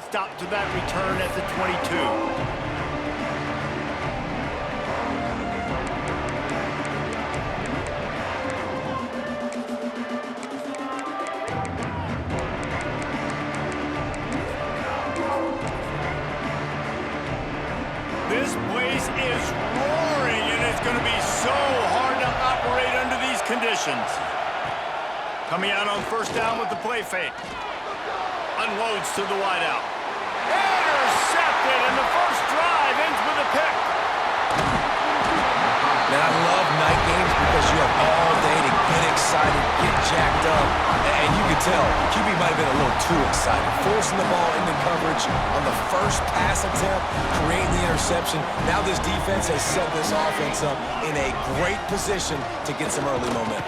stop to that return at the 22. This place is roaring, and it's going to be so hard to operate under these conditions. Coming out on first down with the play fake. Unloads to the wideout. Intercepted, and the first drive ends with a pick. Man, I love night games because you have all day to get excited, get jacked up, and you can tell QB might have been a little too excited. Forcing the ball into coverage on the first pass attempt, creating the interception. Now this defense has set this offense up in a great position to get some early momentum.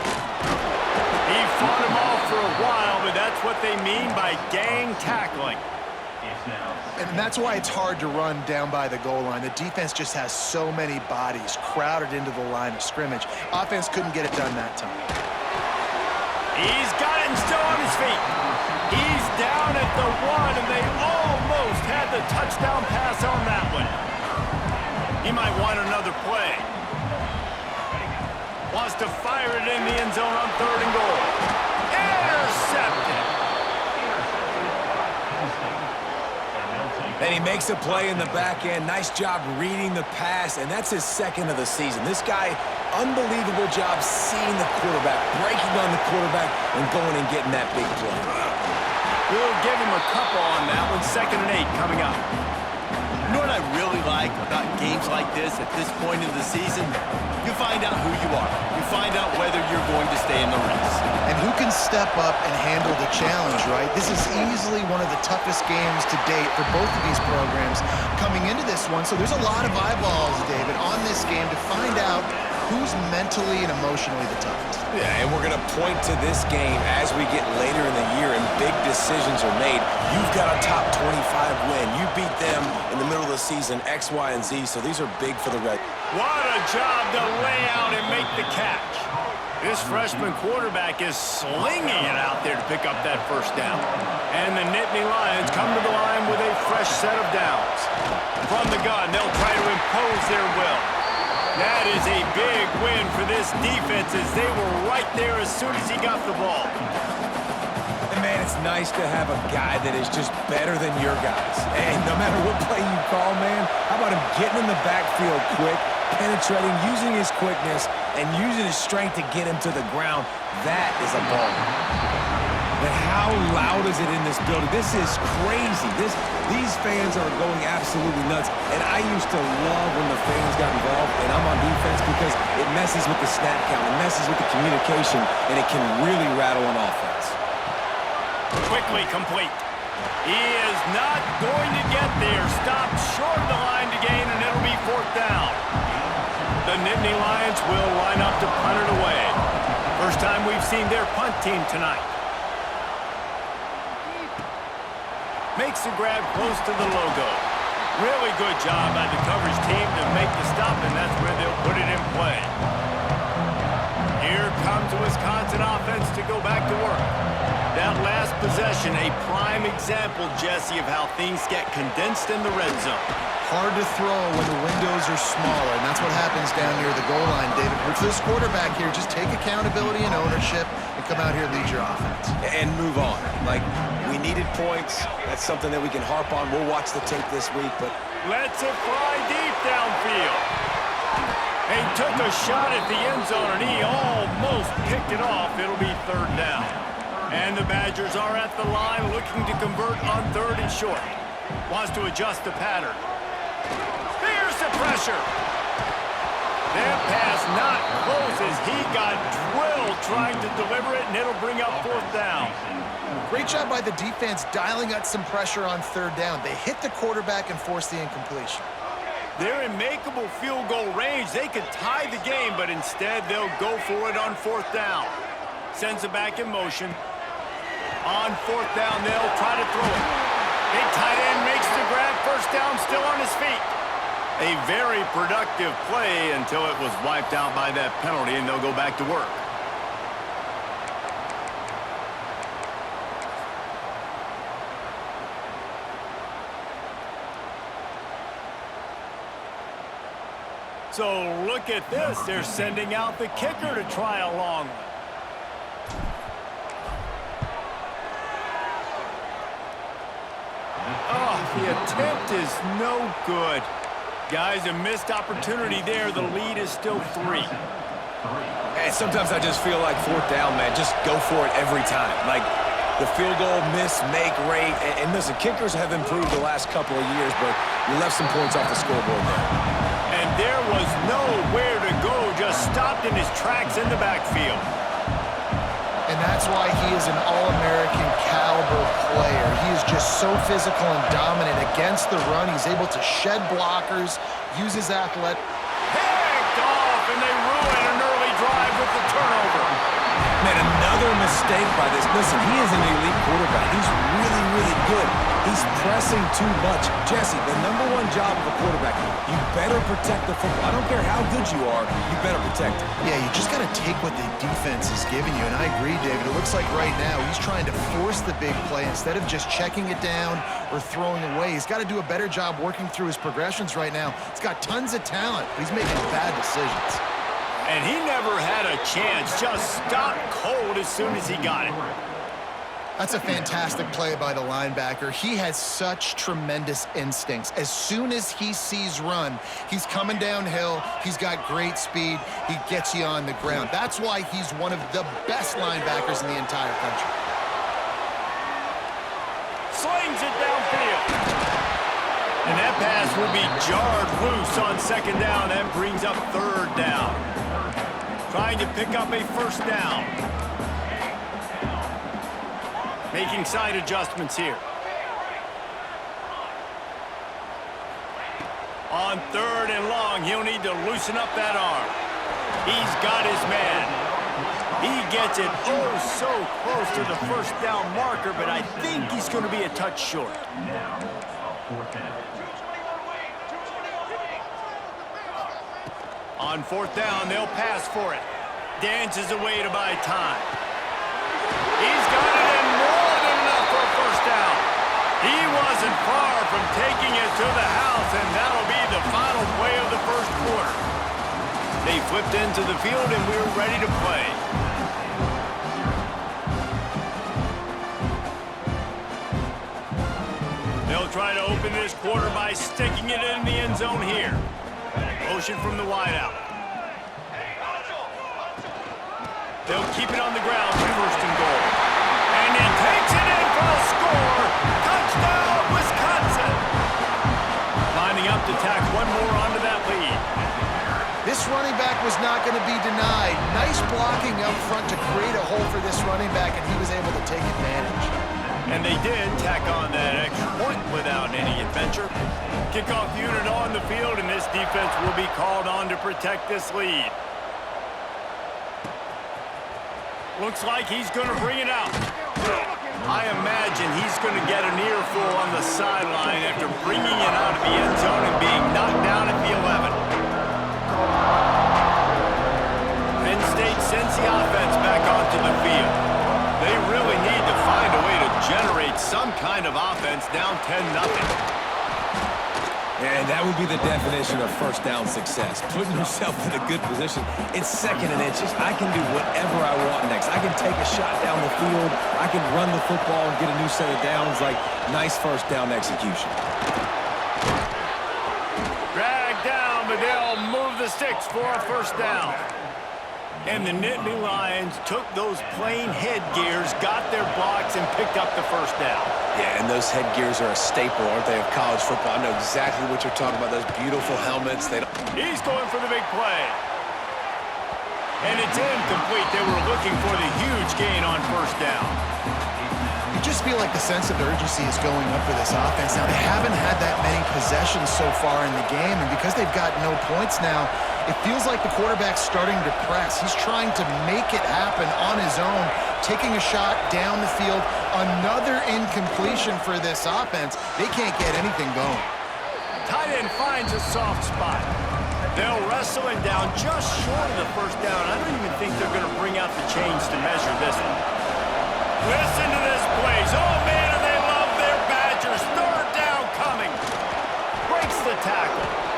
He fought him off for a while, but that's what they mean by gang tackling. And that's why it's hard to run down by the goal line. The defense just has so many bodies crowded into the line of scrimmage. Offense couldn't get it done that time. He's got it and still on his feet. He's down at the 1, and they almost had the touchdown pass on that one. He might want another play. Wants to fire it in the end zone on 3rd and goal. Intercepted. And he makes a play in the back end. Nice job reading the pass, and that's his 2nd of the season. This guy, unbelievable job seeing the quarterback, breaking on the quarterback, and going and getting that big play. We'll give him a couple on that one. 2nd and 8 coming up. You know what I really like about games like this at this point in the season? You find out who you are. You find out whether you're going to stay in the race. And who can step up and handle the challenge, right? This is easily one of the toughest games to date for both of these programs coming into this one. So there's a lot of eyeballs, David, on this game to find out who's mentally and emotionally the toughest. Yeah, and we're going to point to this game as we get later in the year and big decisions are made. You've got a top 25 win. You beat them in the middle of the season, X, Y, and Z, so these are big for the Red. What a job to lay out and make the catch. This freshman quarterback is slinging it out there to pick up that first down. And the Nittany Lions come to the line with a fresh set of downs. From the gun, they'll try to impose their will. That is a big win for this defense as they were right there as soon as he got the ball. And man, it's nice to have a guy that is just better than your guys. And no matter what play you call, man, how about him getting in the backfield quick, penetrating, using his quickness, and using his strength to get him to the ground? That is a ball. But how loud is it in this building? This is crazy. These fans are going absolutely nuts. And I used to love when the fans got involved, and I'm on defense because it messes with the snap count, it messes with the communication, and it can really rattle an offense. Quickly complete. He is not going to get there. Stopped short of the line to gain, and it'll be 4th down. The Nittany Lions will line up to punt it away. First time we've seen their punt team tonight. Makes the grab close to the logo. Really good job by the coverage team to make the stop, and that's where they'll put it in play. Here comes the Wisconsin offense to go back to work. That last possession, a prime example, Jesse, of how things get condensed in the red zone. Hard to throw when the windows are smaller, and that's what happens down near the goal line, David. For this quarterback here, just take accountability and ownership and come out here and lead your offense. And move on. Like, we needed points. That's something that we can harp on. We'll watch the tape this week, but... Let's it fly deep downfield. He took a shot at the end zone, and he almost picked it off. It'll be 3rd down. And the Badgers are at the line looking to convert on 3rd and short. Wants to adjust the pattern. Here's the pressure. That pass not close as he got drilled trying to deliver it, and it'll bring up 4th down. Great job by the defense dialing up some pressure on 3rd down. They hit the quarterback and forced the incompletion. They're in makeable field goal range. They could tie the game, but instead they'll go for it on 4th down. Sends it back in motion. On 4th down, they'll try to throw it. Big tight end makes the grab. First down, still on his feet. A very productive play until it was wiped out by that penalty, and they'll go back to work. So look at this. They're sending out the kicker to try a long one. Oh, the attempt is no good. Guys, a missed opportunity there. The lead is still 3. And sometimes I just feel like fourth down, man, just go for it every time. Like the field goal miss, make rate. And listen, kickers have improved the last couple of years, but you left some points off the scoreboard there. And there was nowhere to go, just stopped in his tracks in the backfield. And that's why he is an All-American caliber player. He is just so physical and dominant against the run. He's able to shed blockers, use his athletic. Picked off, and they ruin an early drive with the turnover. Man, another mistake by this. Listen, he is an elite quarterback. He's really, really good. He's pressing too much. Jesse, the #1 job of a quarterback, you better protect the football. I don't care how good you are, you better protect it. Yeah, you just got to take what the defense is giving you. And I agree, David. It looks like right now he's trying to force the big play instead of just checking it down or throwing away. He's got to do a better job working through his progressions right now. He's got tons of talent, but he's making bad decisions. And he never had a chance, just stopped cold as soon as he got it. That's a fantastic play by the linebacker. He has such tremendous instincts. As soon as he sees run, he's coming downhill. He's got great speed. He gets you on the ground. That's why he's one of the best linebackers in the entire country. Slings it downfield. And that pass will be jarred loose on 2nd down. That brings up 3rd down. Trying to pick up a 1st down. Making side adjustments here. On 3rd and long, he'll need to loosen up that arm. He's got his man. He gets it oh so close to the 1st down marker, but I think he's going to be a touch short. On 4th down, they'll pass for it. Dances away to buy time. He's got it in more than enough for a 1st down. He wasn't far from taking it to the house, and that'll be the final play of the 1st quarter. They flipped into the field, and we're ready to play. They'll try to open this quarter by sticking it in the end zone here. Motion from the wideout. They'll keep it on the ground for 1st and goal. And he takes it in for a score. Touchdown, Wisconsin. Lining up to tack one more onto that lead. This running back was not going to be denied. Nice blocking up front to create a hole for this running back, and he was able to take advantage. And they did tack on that extra point without any adventure. Kickoff unit on the field, and this defense will be called on to protect this lead. Looks like he's going to bring it out. I imagine he's going to get an earful on the sideline after bringing it out of the end zone and being knocked down at the 11. Penn State sends the offense back onto the field. They really need to find a way to generate some kind of offense down 10-0. And that would be the definition of 1st down success. Putting yourself in a good position. It's 2nd and inches. I can do whatever I want next. I can take a shot down the field. I can run the football and get a new set of downs. Like, nice 1st down execution. Dragged down, but they'll move the sticks for a 1st down. And the Nittany Lions took those plain headgears, got their blocks, and picked up the 1st down. Yeah, and those headgears are a staple, aren't they, of college football? I know exactly what you're talking about, those beautiful helmets. He's going for the big play. And it's incomplete. They were looking for the huge gain on 1st down. You just feel like the sense of urgency is going up for this offense. Now, they haven't had that many possessions so far in the game, and because they've got no points now, it feels like the quarterback's starting to press. He's trying to make it happen on his own, taking a shot down the field. Another incompletion for this offense. They can't get anything going. Tight end finds a soft spot. They'll wrestle him down just short of the 1st down. I don't even think they're going to bring out the chains to measure this one. Listen to this place. Oh, man, and they love their Badgers. 3rd down coming. Breaks the tackle.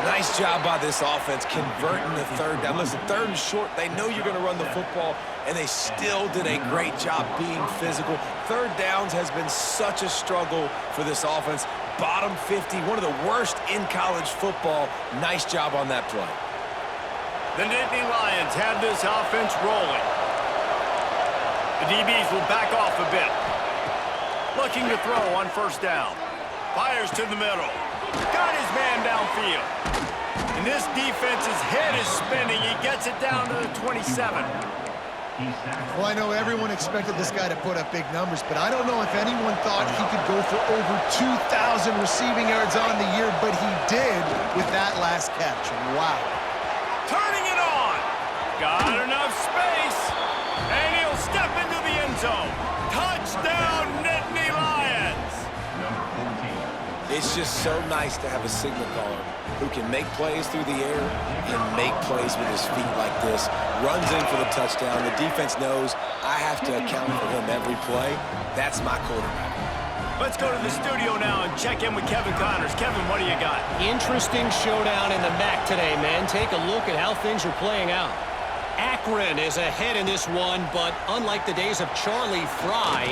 Nice Nice job by this offense converting the third down. Listen, third and short, they know you're going to run the football, and they still did a great job being physical. Third downs has been such a struggle for this offense. Bottom 50, one of the worst in college football. Nice job on that play. The Nittany Lions have this offense rolling. The DBs will back off a bit. Looking to throw on first down. Fires to the middle. Got his man downfield. And this defense's head is spinning. He gets it down to the 27. Well, I know everyone expected this guy to put up big numbers, but I don't know if anyone thought he could go for over 2,000 receiving yards on the year, but he did with that last catch. Wow. Turning it on. Got enough space. And he'll step into the end zone. Touchdown, Nittany Lions. It's just so nice to have a signal caller who can make plays through the air and make plays with his feet like this. Runs in for the touchdown. The defense knows I have to account for him every play. That's my quarterback. Let's go to the studio now and check in with Kevin Connors. Kevin, what do you got? Interesting showdown in the MAC today, man. Take a look at how things are playing out. Akron is ahead in this one, but unlike the days of Charlie Fry,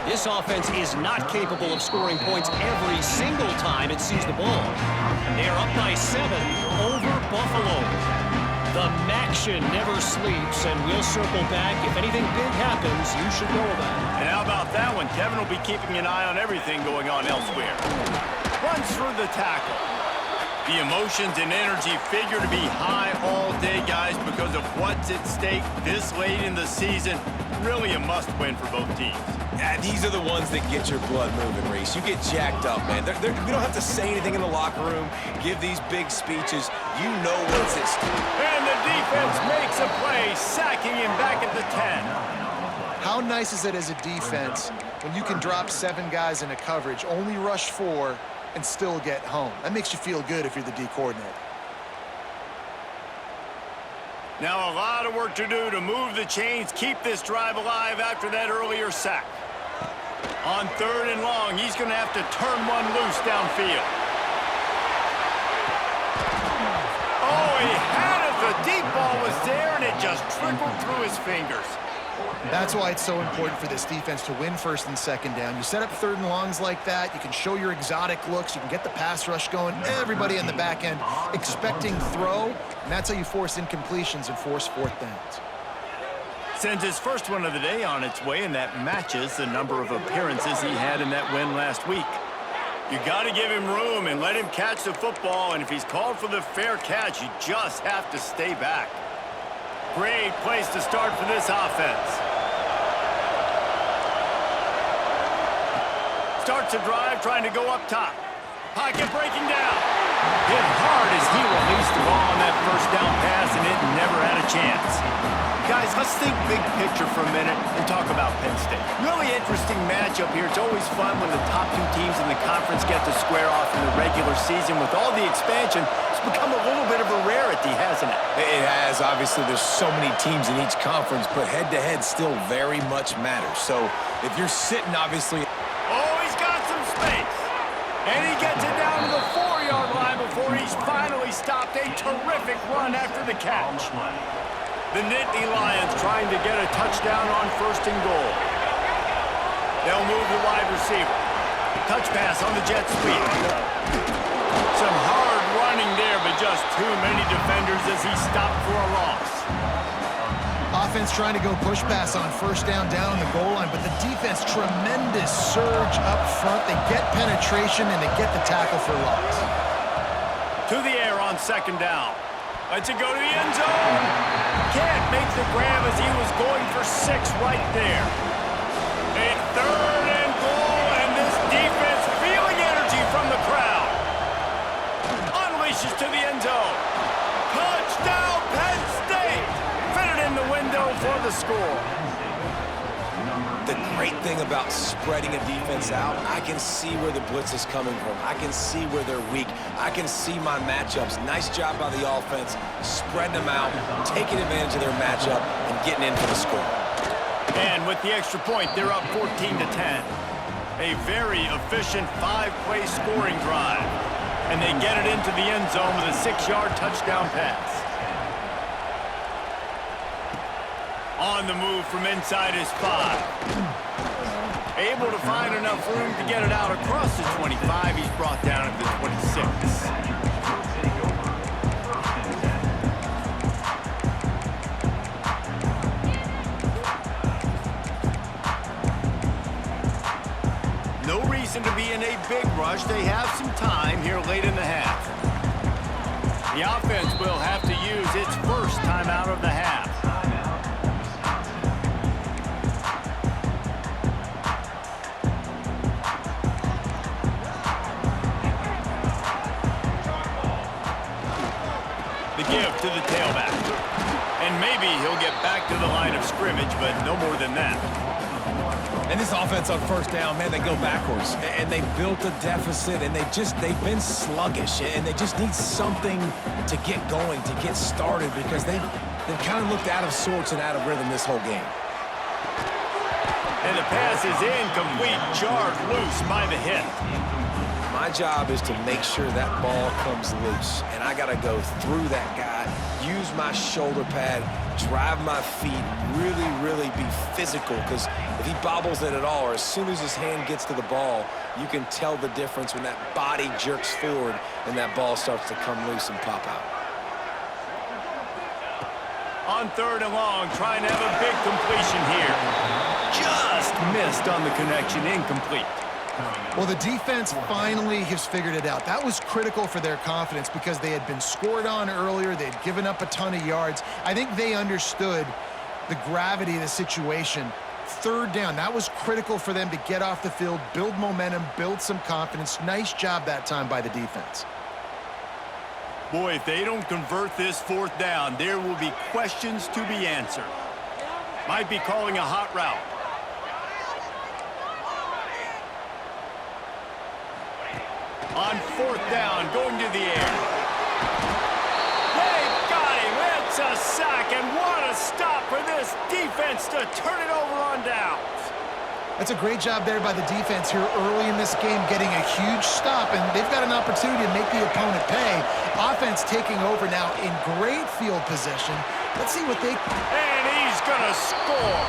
this offense is not capable of scoring points every single time it sees the ball. They're up by 7 over Buffalo. The MACtion never sleeps, and we'll circle back. If anything big happens, you should know about it. And how about that one? Kevin will be keeping an eye on everything going on elsewhere. Runs through the tackle. The emotions and energy figure to be high all day, guys, because of what's at stake this late in the season. Really a must-win for both teams. Yeah, these are the ones that get your blood moving, Reese. You get jacked up, man. We don't have to say anything in the locker room, give these big speeches. You know what's at stake. And the defense makes a play, sacking him back at the 10. How nice is it as a defense when you can drop 7 guys in a coverage, only rush 4, and still get home? That makes you feel good if you're the D coordinator. Now a lot of work to do to move the chains, keep this drive alive after that earlier sack. On 3rd and long, he's going to have to turn one loose downfield. Oh, he had it. The deep ball was there, and it just trickled through his fingers. That's why it's so important for this defense to win 1st and 2nd down. You set up 3rd and longs like that, you can show your exotic looks, you can get the pass rush going, everybody in the back end expecting throw, and that's how you force incompletions and force 4th downs. Sends his first one of the day on its way, and that matches the number of appearances he had in that win last week. You got to give him room and let him catch the football, and if he's called for the fair catch, you just have to stay back. Great place to start for this offense. Starts a drive trying to go up top. Pocket breaking down. Hit hard as he released the ball on that first down pass, and it never had a chance. Guys, let's think big picture for a minute and talk about Penn State. Really interesting matchup here. It's always fun when the top 2 teams in the conference get to square off in the regular season. With all the expansion, it's become a little bit of a rarity, hasn't it? It has. Obviously, there's so many teams in each conference, but head-to-head still very much matters. So if you're sitting, obviously... Oh, he's got some space. And he gets it down to the 4-yard line before he's finally stopped. A terrific run after the catch. The Nittany Lions trying to get a touchdown on 1st and goal. They'll move the wide receiver. Touch pass on the jet sweep. Some hard running there, but just too many defenders as he stopped for a loss. Offense trying to go push pass on 1st down on the goal line, but the defense, tremendous surge up front. They get penetration, and they get the tackle for loss. To the air on 2nd down. Lets it go to the end zone. Can't make the grab as he was going for 6 right there. A 3rd and goal, and this defense feeling energy from the crowd. Unleashes to the end zone. Touchdown, Penn State. Fitted in the window for the score. The great thing about spreading a defense out, I can see where the blitz is coming from. I can see where they're weak. I can see my matchups. Nice job by the offense, spreading them out, taking advantage of their matchup, and getting in for the score. And with the extra point, they're up 14-10. A very efficient 5-play scoring drive. And they get it into the end zone with a 6-yard touchdown pass. On the move from inside his 5. Able to find enough room to get it out across the 25. He's brought down at the 26. No reason to be in a big rush. They have some time here late in the half. The offense will have to use its first timeout of the half. The give to the tailback. And maybe he'll get back to the line of scrimmage, but no more than that. And this offense on first down, man, they go backwards. And they built a deficit, and they've been sluggish. And they just need something to get going, to get started, because they've kind of looked out of sorts and out of rhythm this whole game. And the pass is incomplete, jarred loose by the hit. My job is to make sure that ball comes loose. And I got to go through that guy, use my shoulder pad, drive my feet, really be physical, because if he bobbles it at all, or as soon as his hand gets to the ball, you can tell the difference when that body jerks forward and that ball starts to come loose and pop out. On 3rd and long, trying to have a big completion here. Just missed on the connection, incomplete. Well, the defense finally has figured it out. That was critical for their confidence because they had been scored on earlier. They'd given up a ton of yards. I think they understood the gravity of the situation. 3rd down, that was critical for them to get off the field, build momentum, build some confidence. Nice job that time by the defense. Boy, if they don't convert this 4th down, there will be questions to be answered. Might be calling a hot route. On 4th down, going to the air. They got him. It's a sack, and what a stop for this defense to turn it over on downs. That's a great job there by the defense here early in this game, getting a huge stop, and they've got an opportunity to make the opponent pay. Offense taking over now in great field position. Let's see what they... And he's going to score.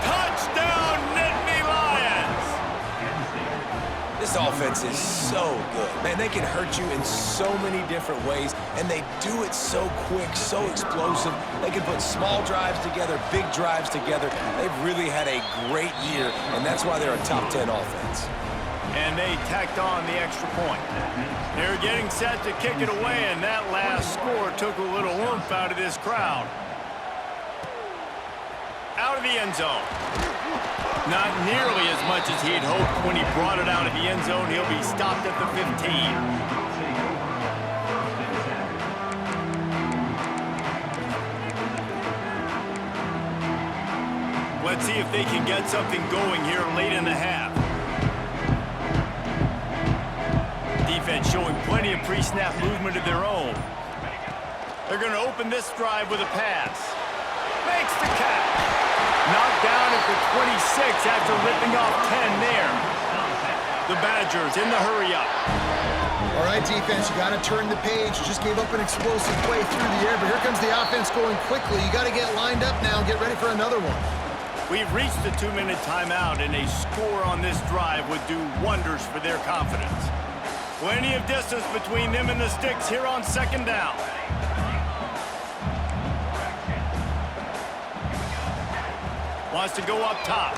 Touchdown, Nittany Lions. This offense is so good. Man, they can hurt you in so many different ways, and they do it so quick, so explosive. They can put small drives together, big drives together. They've really had a great year, and that's why they're a top 10 offense. And they tacked on the extra point. They're getting set to kick it away, and that last score took a little oomph out of this crowd. Out of the end zone. Not nearly as much as he had hoped when he brought it out of the end zone. He'll be stopped at the 15. Let's see if they can get something going here late in the half. Defense showing plenty of pre-snap movement of their own. They're going to open this drive with a pass. Makes the catch. Knocked down at the 26 after ripping off 10 there. The Badgers in the hurry-up. All right, defense, you got to turn the page. You just gave up an explosive play through the air, but here comes the offense going quickly. You got to get lined up now and get ready for another one. We've reached the 2-minute timeout, and a score on this drive would do wonders for their confidence. Plenty of distance between them and the sticks here on 2nd down. Wants to go up top.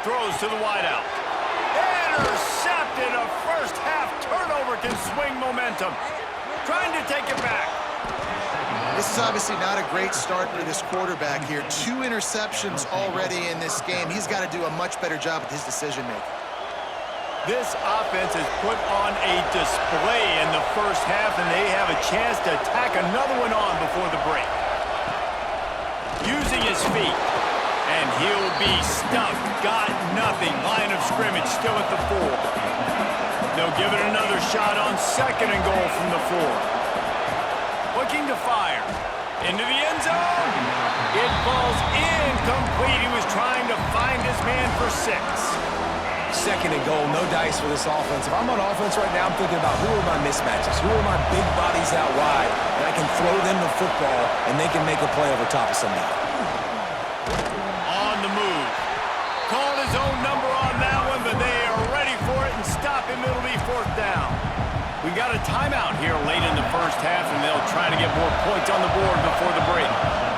Throws to the wideout. Intercepted. A first-half turnover can swing momentum. Trying to take it back. This is obviously not a great start for this quarterback here. 2 interceptions already in this game. He's got to do a much better job with his decision-making. This offense has put on a display in the first half, and they have a chance to tack another one on before the break. Using his feet. And he'll be stuffed. Got nothing. Line of scrimmage still at the 4. They'll give it another shot on 2nd and goal from the 4. Looking to fire. Into the end zone. It falls incomplete. He was trying to find his man for 6. second and goal, no dice for this offense. If I'm on offense right now, I'm thinking about who are my mismatches, who are my big bodies out wide, and I can throw them the football, and they can make a play over top of somebody. On the move. Called his own number on that one, but they are ready for it and stop him. It'll be fourth down. We got a timeout here late in the first half, and they'll try to get more points on the board before the break.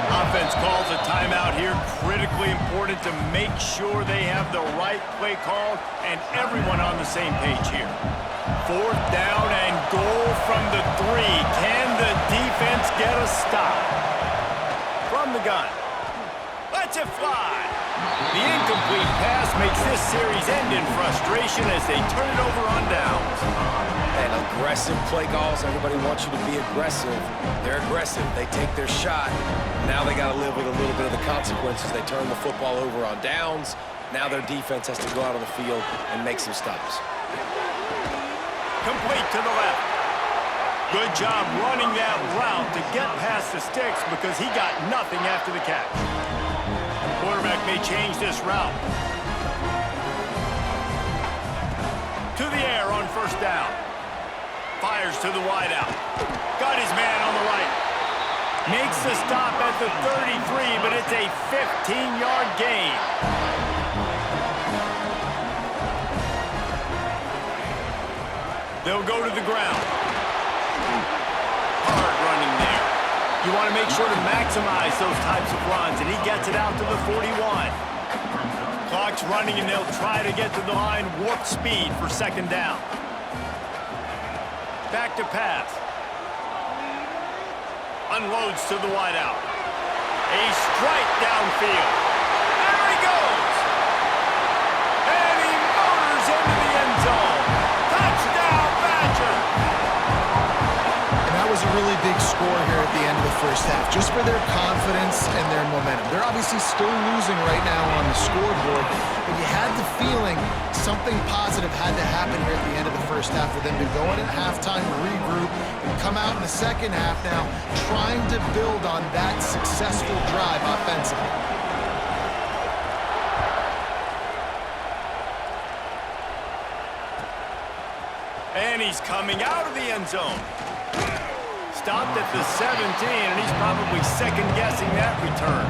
Offense calls a timeout here. Critically important to make sure they have the right play called and everyone on the same page here. Fourth down and goal from the 3. Can the defense get a stop? From the gun. Lets it fly. The incomplete pass makes this series end in frustration as they turn it over on downs. And aggressive play calls. Everybody wants you to be aggressive. They're aggressive. They take their shot. Now they got to live with a little bit of the consequences. They turn the football over on downs. Now their defense has to go out on the field and make some stops. Complete to the left. Good job running that route to get past the sticks because he got nothing after the catch. Quarterback may change this route. To the air on first down. Fires to the wideout. Got his man on the right. Makes the stop at the 33, but it's a 15-yard gain. They'll go to the ground. Hard running there. You want to make sure to maximize those types of runs, and he gets it out to the 41. Clock's running, and they'll try to get to the line warp speed for second down. Back to pass. Unloads to the wideout. A strike downfield. There he goes. And he motors into the end zone. Touchdown, Badger. And that was a really big score here at the end of the first half, just for their confidence and their momentum. They're obviously still losing right now on the scoreboard, but you had the feeling something positive had to happen here at the end of the first half for them to go in at halftime, regroup, and come out in the second half now trying to build on that successful drive offensively. And he's coming out of the end zone. Stopped at the 17, and he's probably second-guessing that return.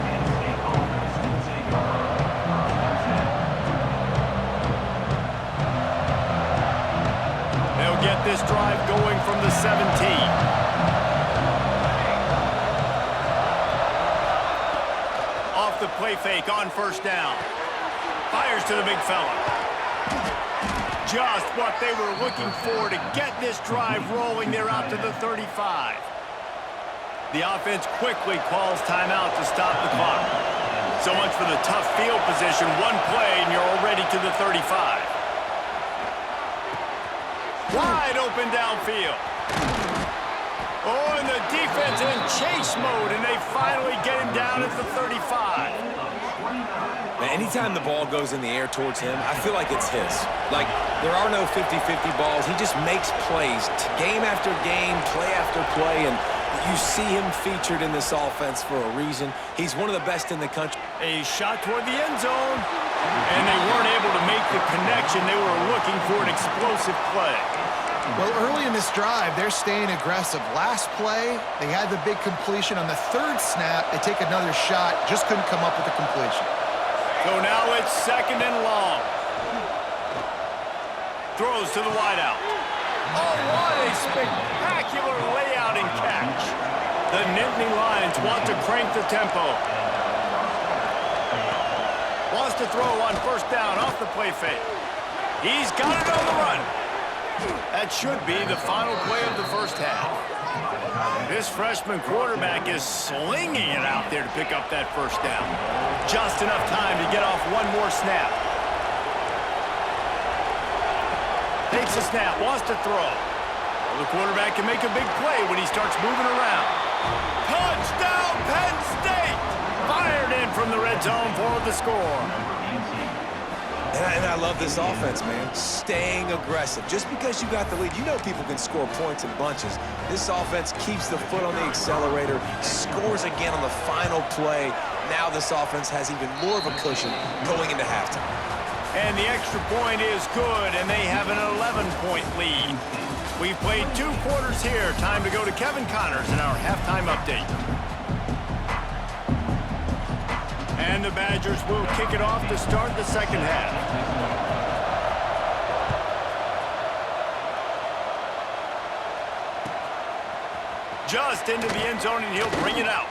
They'll get this drive going from the 17. Off the play fake on first down. Fires to the big fella. Just what they were looking for to get this drive rolling. They're out to the 35. The offense quickly calls timeout to stop the clock. So much for the tough field position. One play and you're already to the 35. Wide open downfield. Oh, and the defense in chase mode, and they finally get him down at the 35. Man, anytime the ball goes in the air towards him, I feel like it's his. Like, there are no 50-50 balls. He just makes plays game after game, play after play, and you see him featured in this offense for a reason. He's one of the best in the country. A shot toward the end zone, and they weren't able to make the connection. They were looking for an explosive play. Well, early in this drive, they're staying aggressive. Last play, they had the big completion. On the third snap, they take another shot, just couldn't come up with the completion. So now it's second and long. Throws to the wideout. Oh, what a spectacular layout and catch. The Nittany Lions want to crank the tempo. Wants to throw on first down off the play fake. He's got it on the run. That should be the final play of the first half. This freshman quarterback is slinging it out there to pick up that first down. Just enough time to get off one more snap. Takes a snap, wants to throw. Well, the quarterback can make a big play when he starts moving around. Touchdown, Penn State! Fired in from the red zone for the score. And I love this offense, man. Staying aggressive. Just because you got the lead, you know people can score points in bunches. This offense keeps the foot on the accelerator, scores again on the final play. Now this offense has even more of a cushion going into halftime. And the extra point is good, and they have an 11-point lead. We've played 2 quarters here. Time to go to Kevin Connors in our halftime update. And the Badgers will kick it off to start the second half. Just into the end zone, and he'll bring it out.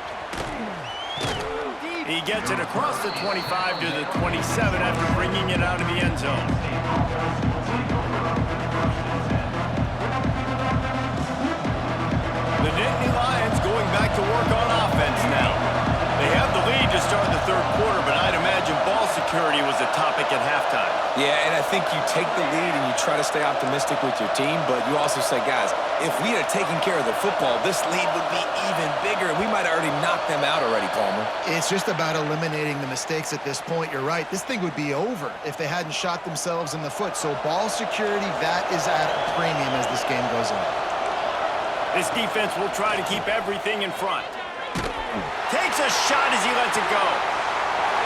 He gets it across the 25 to the 27 after bringing it out of the end zone. The Nittany Lions going back to work on offense now. They have the lead to start the third quarter, but I'd imagine ball security was a topic at halftime. Yeah, and I think you take the lead and you try to stay optimistic with your team, but you also say, guys, if we had taken care of the football, this lead would be even bigger, and we might have already knocked them out already, Palmer. It's just about eliminating the mistakes at this point. You're right. This thing would be over if they hadn't shot themselves in the foot. So ball security, that is at a premium as this game goes on. This defense will try to keep everything in front. Takes a shot as he lets it go.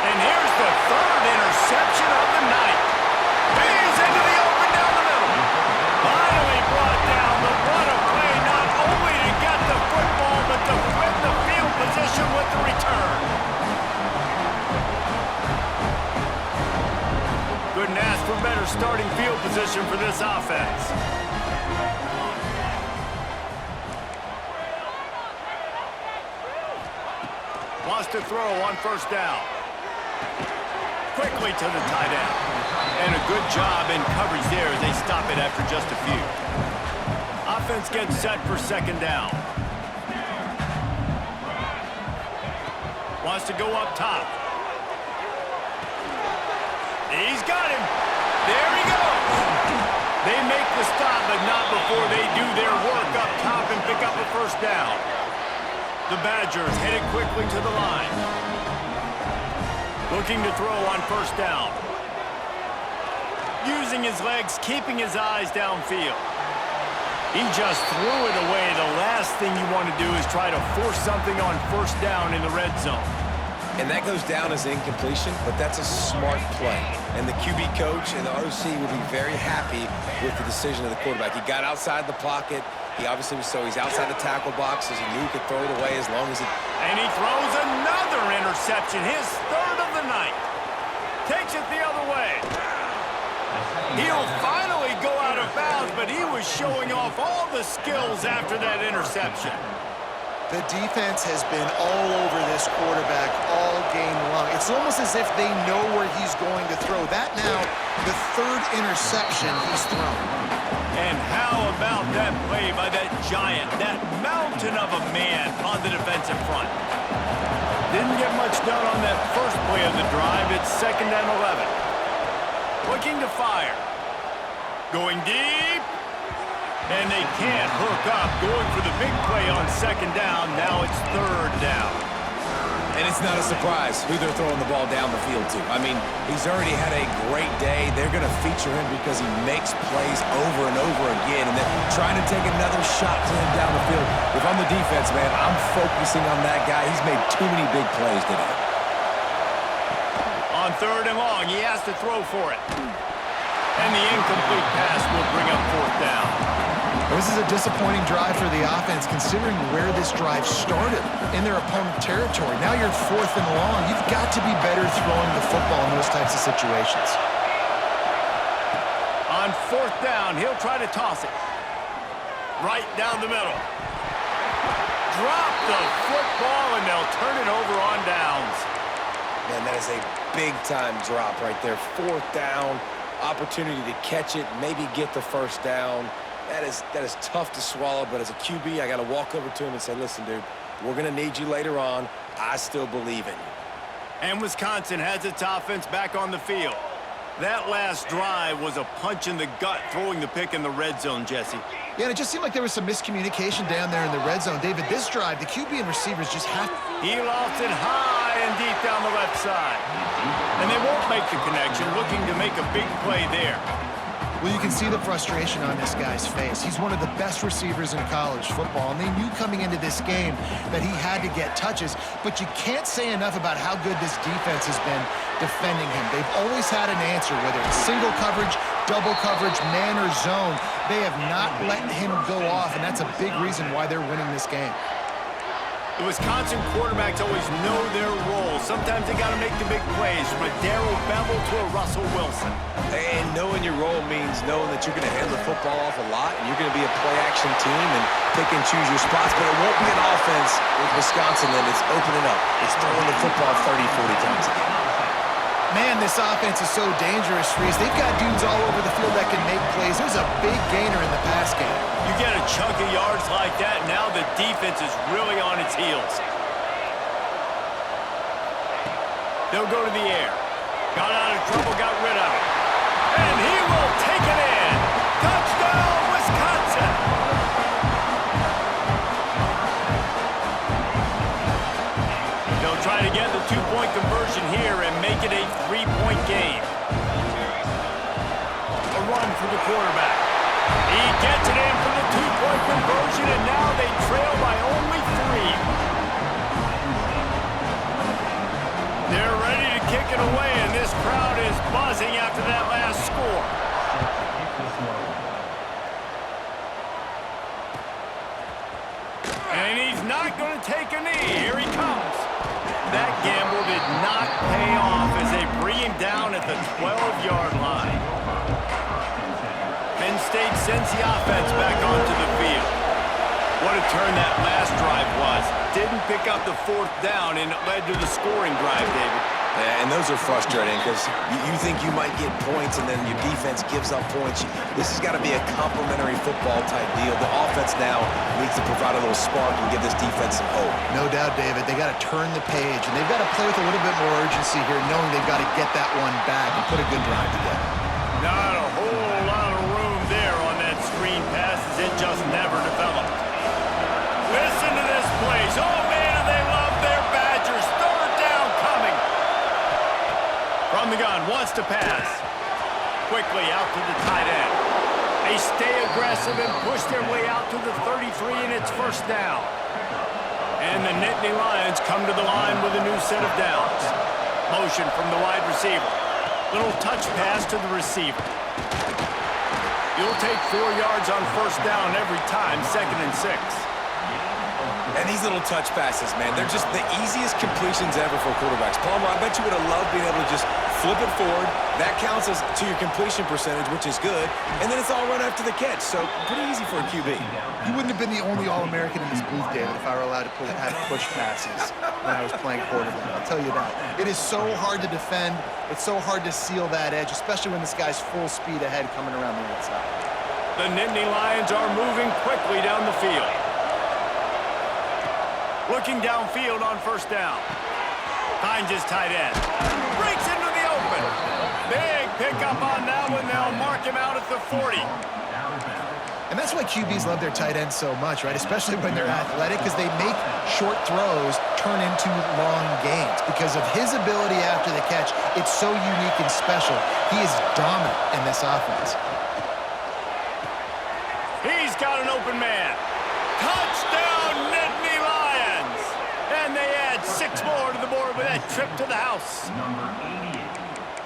And here's the third interception of the night. He's into the open down the middle. Finally brought down, but what a play, not only to get the football, but to flip the field position with the return. Couldn't ask for better starting field position for this offense. Wants to throw on first down. Quickly to the tight end. And a good job in coverage there as they stop it after just a few. Offense gets set for second down. Wants to go up top. He's got him. There he goes. They make the stop, but not before they do their work up top and pick up a first down. The Badgers headed quickly to the line. Looking to throw on first down. Using his legs, keeping his eyes downfield. He just threw it away. The last thing you want to do is try to force something on first down in the red zone. And that goes down as incompletion, but that's a smart play. And the QB coach and the OC will be very happy with the decision of the quarterback. He got outside the pocket. He obviously was he's outside the tackle box, as he knew he could throw it away as long as it... And he throws another interception, his third of the night. Takes it the other way. He'll finally go out of bounds, but he was showing off all the skills after that interception. The defense has been all over this quarterback all game long. It's almost as if they know where he's going to throw. That now, the third interception he's thrown. And how about that play by that giant, that mountain of a man on the defensive front? Didn't get much done on that first play of the drive. It's 2nd and 11. Looking to fire. Going deep. And they can't hook up. Going for the big play on second down. Now it's third down. And it's not a surprise who they're throwing the ball down the field to. I mean, he's already had a great day. They're going to feature him because he makes plays over and over again. And then trying to take another shot to him down the field. If I'm the defense, man, I'm focusing on that guy. He's made too many big plays today. On third and long, he has to throw for it. And the incomplete pass will bring up fourth down. This is a disappointing drive for the offense, considering where this drive started, in their opponent territory. Now you're 4th and long. You've got to be better throwing the football in those types of situations. On fourth down, he'll try to toss it. Right down the middle. Drop the football, and they'll turn it over on downs. Man, that is a big-time drop right there. 4th down, opportunity to catch it, maybe get the first down. That is tough to swallow, but as a QB, I got to walk over to him and say, listen, dude, we're going to need you later on. I still believe in you. And Wisconsin has its offense back on the field. That last drive was a punch in the gut, throwing the pick in the red zone, Jesse. Yeah, and it just seemed like there was some miscommunication down there in the red zone. David, this drive, the QB and receivers just have... He lost it high and deep down the left side. And they won't make the connection, looking to make a big play there. Well, you can see the frustration on this guy's face. He's one of the best receivers in college football, and they knew coming into this game that he had to get touches, but you can't say enough about how good this defense has been defending him. They've always had an answer, whether it's single coverage, double coverage, man or zone. They have not let him go off, and that's a big reason why they're winning this game. The Wisconsin quarterbacks always know their role. Sometimes they got to make the big plays, from a Darrell Bevel to a Russell Wilson. And knowing your role means knowing that you're going to hand the football off a lot, and you're going to be a play-action team and pick and choose your spots, but it won't be an offense with Wisconsin that is opening up. It's throwing the football 30, 40 times a game. Man, this offense is so dangerous, Reese. They've got dudes all over the field that can make plays. There's a big gainer in the pass game. You get a chunk of yards like that, now the defense is really on its heels. They'll go to the air. Got out of trouble, got rid of it. And he will take it in. Touchdown, Wisconsin! They'll try to get the two-point conversion here and make it a three-point game. A run for the quarterback. He gets it in for the two-point conversion, and now they trail by only 3. They're ready to kick it away, and this crowd is buzzing after that last score. And he's not going to take a knee. Here he comes. That gamble did not pay off as they bring him down at the 12-yard line. Penn State sends the offense back onto the field. What a turn that last drive was. Didn't pick up the fourth down, and it led to the scoring drive, David. Yeah, and those are frustrating because you think you might get points and then your defense gives up points. This has got to be a complementary football type deal. The offense now needs to provide a little spark and give this defense some hope. No doubt, David. They got to turn the page, and they've got to play with a little bit more urgency here, knowing they've got to get that one back and put a good drive together. Not a whole lot of room there on that screen pass as it just never developed. Listen to this place. Oh, man, do they love their Badgers. Third down coming. From the gun, wants to pass. Quickly out to the tight end. They stay aggressive and push their way out to the 33, and it's first down. And the Nittany Lions come to the line with a new set of downs. Motion from the wide receiver. Little touch pass to the receiver. You'll take 4 yards on first down every time, 2nd and 6. And these little touch passes, man, they're just the easiest completions ever for quarterbacks. Palmer, I bet you would have loved being able to just flip it forward. That counts as to your completion percentage, which is good. And then it's all run after the catch, so pretty easy for a QB. You wouldn't have been the only All-American in this booth, David, if I were allowed to have push passes when I was playing quarterback. I'll tell you that. It is so hard to defend. It's so hard to seal that edge, especially when this guy's full speed ahead coming around the outside. The Nittany Lions are moving quickly down the field. Looking downfield on first down. Finds his tight end. Breaks into the open. Big pickup on that one. They'll mark him out at the 40. And that's why QBs love their tight ends so much, right? Especially when they're athletic, because they make short throws turn into long gains. Because of his ability after the catch, it's so unique and special. He is dominant in this offense. He's got an open man. Touchdown, Nittany Lions! And they add 6 more to the board with that trip to the house.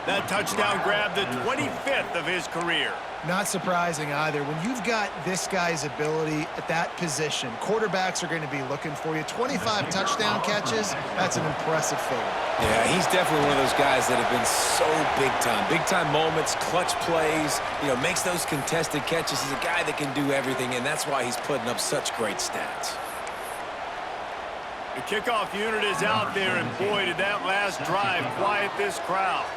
That touchdown grabbed the 25th of his career. Not surprising either. When you've got this guy's ability at that position, quarterbacks are going to be looking for you. 25 touchdown catches, that's an impressive figure. Yeah, he's definitely one of those guys that have been so big time. Big time moments, clutch plays, makes those contested catches. He's a guy that can do everything, and that's why he's putting up such great stats. The kickoff unit is out there, and boy, did that last drive quiet this crowd.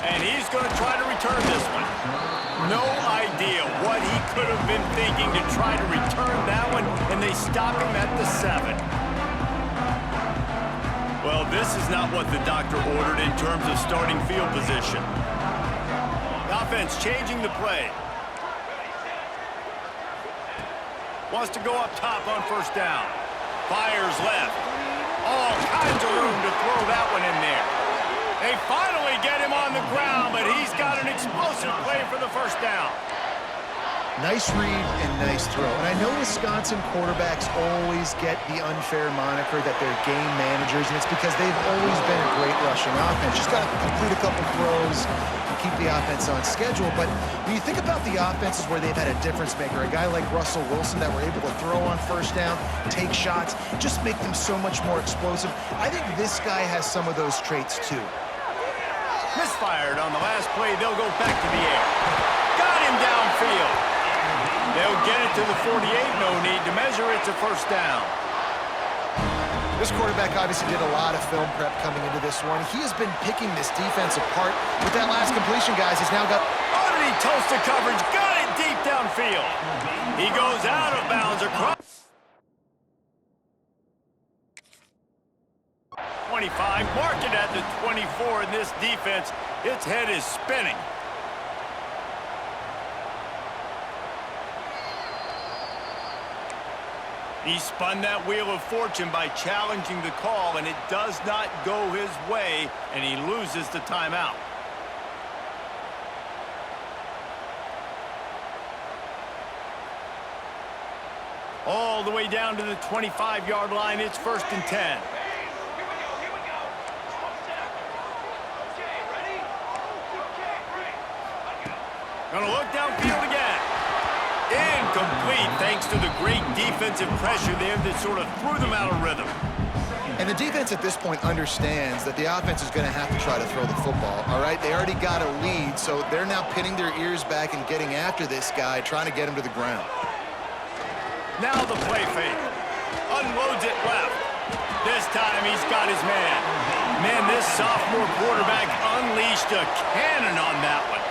And he's going to try to return this one. No idea what he could have been thinking to try to return that one, and they stop him at the 7. Well, this is not what the doctor ordered in terms of starting field position. The offense changing the play. Wants to go up top on first down. Fires left. All kinds of room throw that one in there. They finally get him on the ground, but he's got an explosive play for the first down. Nice read and nice throw. And I know Wisconsin quarterbacks always get the unfair moniker that they're game managers, and it's because they've always been a great rushing offense. Just got to complete a couple throws and keep the offense on schedule. But when you think about the offenses where they've had a difference maker, a guy like Russell Wilson that were able to throw on first down, take shots, just make them so much more explosive, I think this guy has some of those traits too. Misfired on the last play. They'll go back to the air. Got him downfield. They'll get it to the 48. No need to measure. It's a first down. This quarterback obviously did a lot of film prep coming into this one. He has been picking this defense apart. With that last completion, guys, he's now got... Underneath toasted coverage. Got it deep downfield. He goes out of bounds across 25. Mark it at the 24 in this defense. Its head is spinning. He spun that wheel of fortune by challenging the call, and it does not go his way, and he loses the timeout. All the way down to the 25-yard line. It's 1st and 10. Gonna look downfield again. Incomplete, thanks to the great defensive pressure there that sort of threw them out of rhythm. And the defense at this point understands that the offense is going to have to try to throw the football, all right? They already got a lead, so they're now pinning their ears back and getting after this guy, trying to get him to the ground. Now the play fake. Unloads it left. This time he's got his man. Man, this sophomore quarterback unleashed a cannon on that one.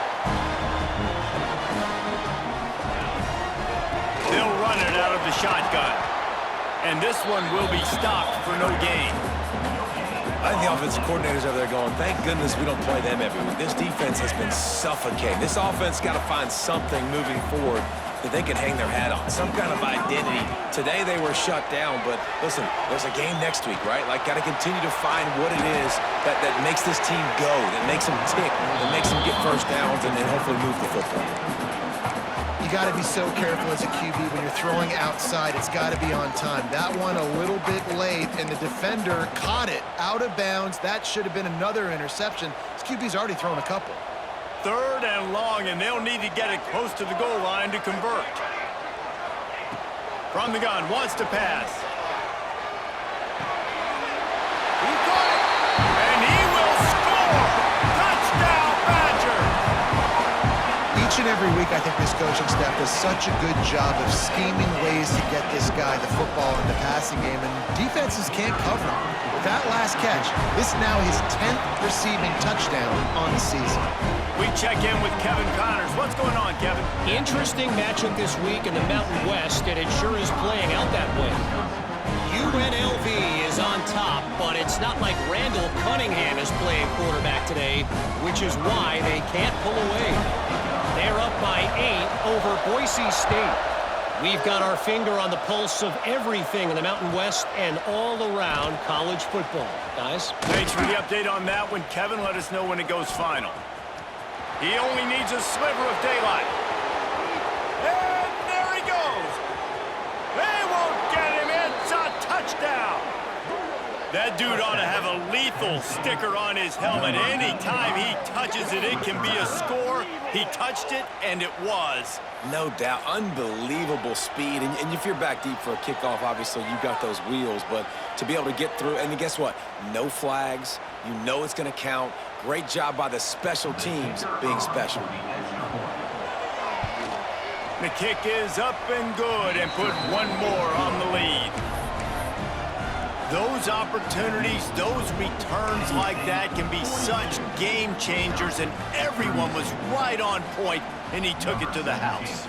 They'll run it out of the shotgun. And this one will be stopped for no gain. I think the offensive coordinators over there going, thank goodness we don't play them every week. This defense has been suffocating. This offense got to find something moving forward that they can hang their hat on, some kind of identity. Today they were shut down, but listen, there's a game next week, right? Like, got to continue to find what it is that makes this team go, that makes them tick, that makes them get first downs, and then hopefully move the football. You got to be so careful as a QB when you're throwing outside. It's got to be on time. That one a little bit late, and the defender caught it out of bounds. That should have been another interception. This QB's already thrown a couple. 3rd and long, and they'll need to get it close to the goal line to convert. From the gun, wants to pass. He got it, and he will score! Touchdown, Badgers! Each and every week, I think this coaching staff does such a good job of scheming ways to get this guy the football in the passing game, and defenses can't cover him. With that last catch, this is now his 10th receiving touchdown on the season. We check in with Kevin Connors. What's going on, Kevin? Interesting matchup this week in the Mountain West, and it sure is playing out that way. UNLV is on top, but it's not like Randall Cunningham is playing quarterback today, which is why they can't pull away. They're up by 8 over Boise State. We've got our finger on the pulse of everything in the Mountain West and all around college football. Guys? Thanks for the update on that one, Kevin. Let us know when it goes final. He only needs a sliver of daylight. And there he goes. They won't get him. It's a touchdown. That dude ought to have a lethal sticker on his helmet. Anytime he touches it, it can be a score. He touched it, and it was. No doubt. Unbelievable speed. And if you're back deep for a kickoff, obviously you got those wheels. But to be able to get through, and guess what? No flags. You know it's going to count. Great job by the special teams being special. The kick is up and good and put one more on the lead. Those opportunities, those returns like that can be such game changers, and everyone was right on point, and he took it to the house.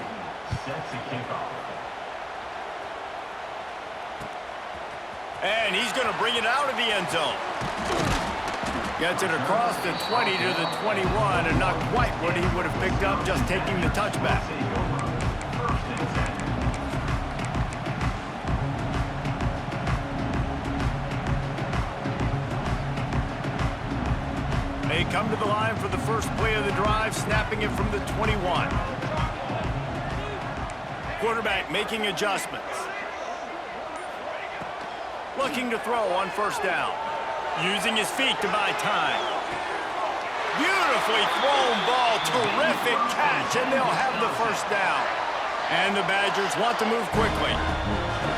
And he's going to bring it out of the end zone. Gets it across the 20 to the 21, and not quite what he would have picked up just taking the touchback. They come to the line for the first play of the drive, snapping it from the 21. Quarterback making adjustments. Looking to throw on first down. Using his feet to buy time. Beautifully thrown ball. Terrific catch, and they'll have the first down. And the Badgers want to move quickly.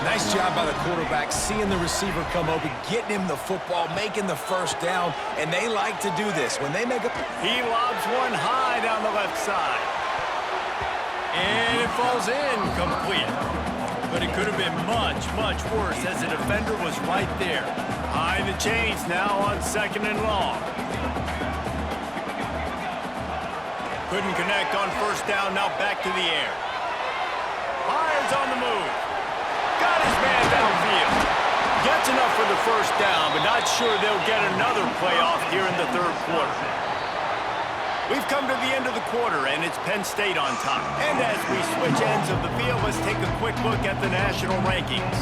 Nice job by the quarterback, seeing the receiver come open, getting him the football, making the first down, and they like to do this. When they make a... He lobs one high down the left side. And it falls in complete. But it could have been much, much worse as the defender was right there. High the chains now on 2nd and long. Couldn't connect on first down, now back to the air. Fires on the move. Got his man downfield. Gets enough for the first down, but not sure they'll get another playoff here in the third quarter. We've come to the end of the quarter, and it's Penn State on top. And as we switch ends of the field, let's take a quick look at the national rankings.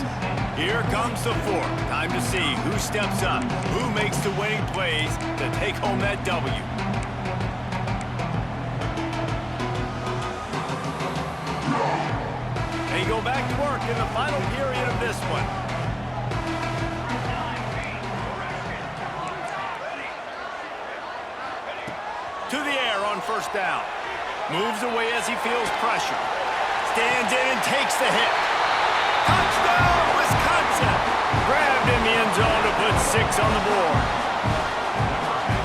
Here comes the fourth. Time to see who steps up, who makes the winning plays to take home that W. They go back to work in the final period of this one. To the air on first down. Moves away as he feels pressure. Stands in and takes the hit. Touchdown, Wisconsin! Grabbed in the end zone to put 6 on the board.